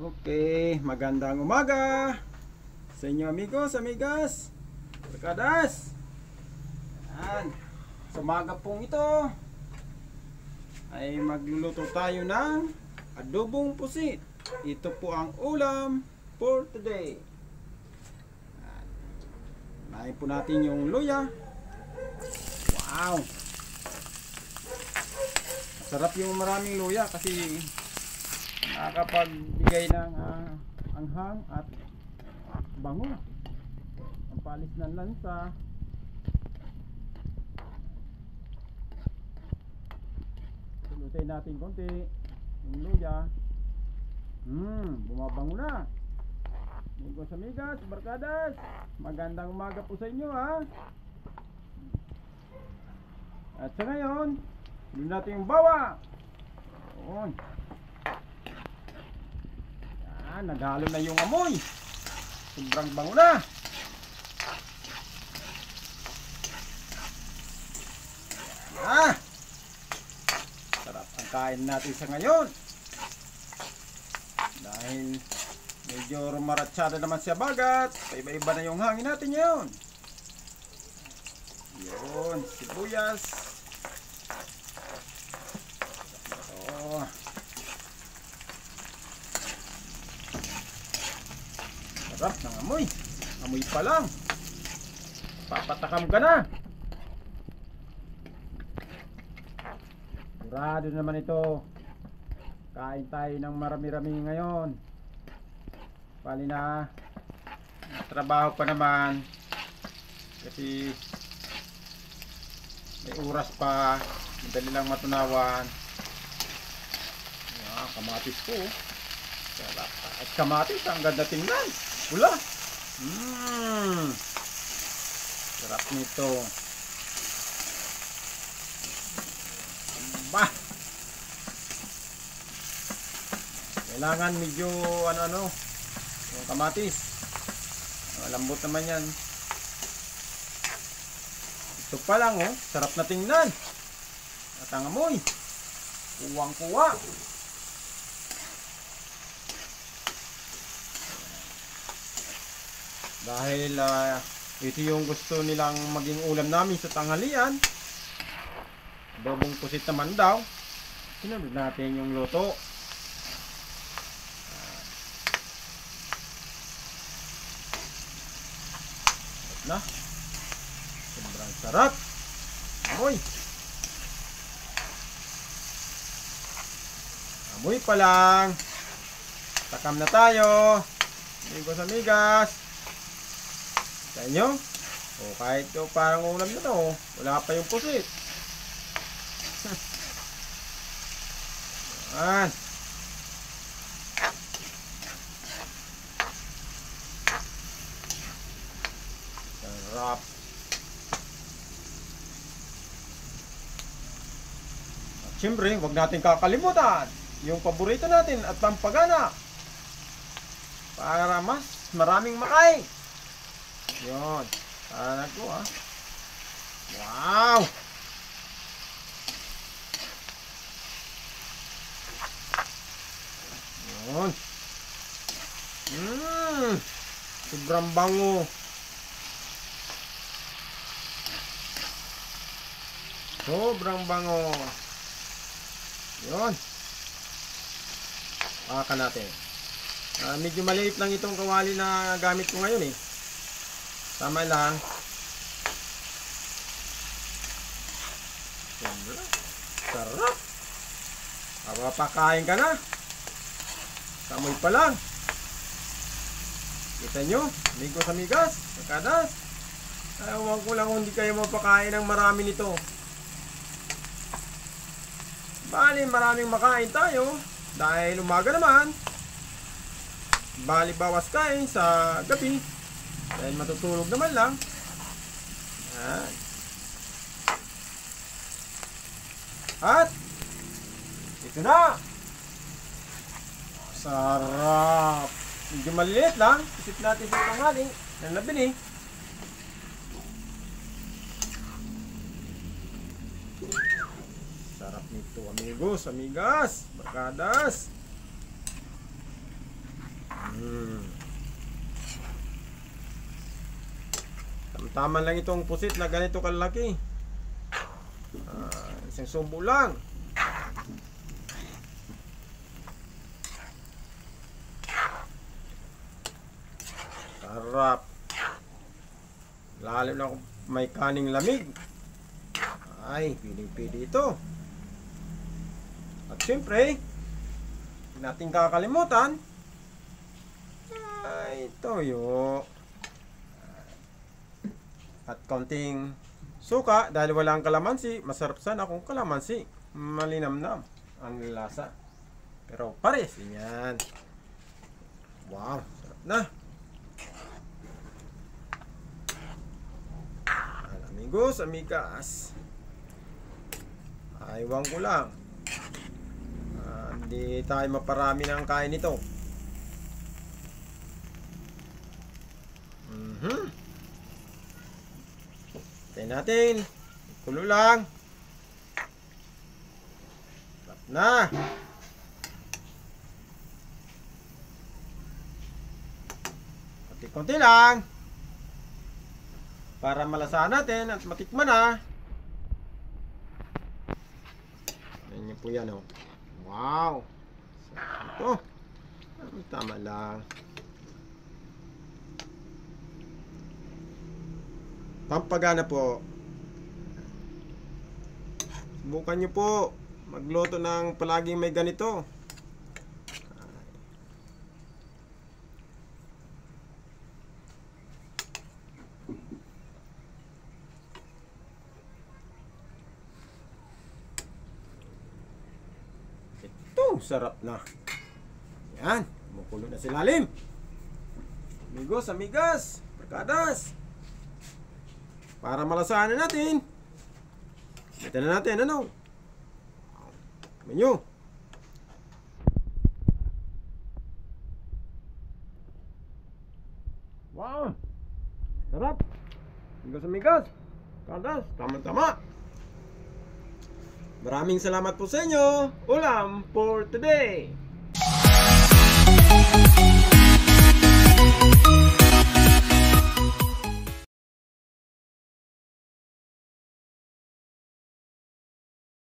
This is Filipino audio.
Okay, magandang umaga sa inyo amigos, amigas, barkadas. Yan. Sa umaga pong ito ay magluluto tayo ng adobong pusit. Ito po ang ulam for today. Unahin po natin yung luya. Wow! Masarap yung maraming luya kasi nakakapagbigay ng anghang at bango. Ang palis ng lansa. Lutuin natin konti yung luya. Bumabango na. Amigos, amigas, barkadas, magandang umaga po sa inyo ha. At sa ngayon, lutuin natin yung bawang. Yun. Naghalo na yung amoy. Sobrang bango na. Sarap ang kain natin sa ngayon. Dahil medyo rumaratsada naman siya bagat. Iba-iba na yung hangin natin ngayon. Yun, sibuyas. Ito. Sarap ng amoy. Amoy pa lang papatakam ka na. Sigurado naman ito. Kain tayo ng marami-rami ngayon. Bali na trabaho pa naman kasi may oras pa. Madali lang matunawan. Kamatis po. Sarap. At kamatis ang ganda tingnan. Wala. Sarap nito. Bah. Kailangan medyo ano yung kamatis. Lambot naman yan. Ito pa lang oh. Sarap na tingnan. At ang amoy. Kuwang-kuwa. Dahil ito yung gusto nilang maging ulam namin sa tanghalian. Adobong pusit naman daw. Sinunod natin yung luto. Na. Sobrang sarap. Amoy. Amoy pa lang. Takam na tayo. Amigos, amigas. Sa inyo? O kahit yung parang ulam na to, wala pa yung pusit. Yan. Sarap. At syempre, huwag natin kakalimutan yung paborito natin at pampagana para mas maraming makain. Yun. Para ko ah. Wow! Yun. Sobrang bango. Sobrang bango. Yun. Paka natin. Medyo maliit lang itong kawali na gamit ko ngayon eh. Tama lang. Sarap. Papakain ka na. Samoy pa lang. Kita nyo, amigos, amigas, barkadas. Ewan ko lang kung hindi kayo mapakain ng marami nito. Bali, maraming makain tayo. Dahil umaga naman. Bali, bawas kain sa gabi. Dahil matutulog naman lang. Yan. At ito na. Sarap. Medyo maliliit lang. Isip natin sa tanghali na nabili. Sarap nito amigos, amigas, barkadas. Tama lang itong pusit na ganito kalaki. Isang subo lang. Sarap. Lalim na may kaning lamig. Ay, piling-pili ito. At syempre, hindi natin kakalimutan ay toyo. At konting suka dahil walang kalamansi. Masarap sana kung kalamansi. Malinamnam ang lasa. Pero pares yan. Wow, sarap na. Amigos, amigas. Aywan ko lang. Hindi tayo maparami ng kain nito. Tayo natin. Kulo lang. Sarap na. Konti-konti lang. Para malasahan natin at matikman na. Ayan po yan, oh. Wow. Ito. Tama lang. Pampagana po. Subukan nyo po magluto ng palaging may ganito. Ito, sarap na. Yan, kumukulo na sa ilalim. Amigos, amigas, barkadas. Para malasahan na natin. Ito na natin, ano? Menu. Wow! Sarap! Amigos, amigas, barkadas, tama-tama. Maraming salamat po sa inyo. Ulam for today.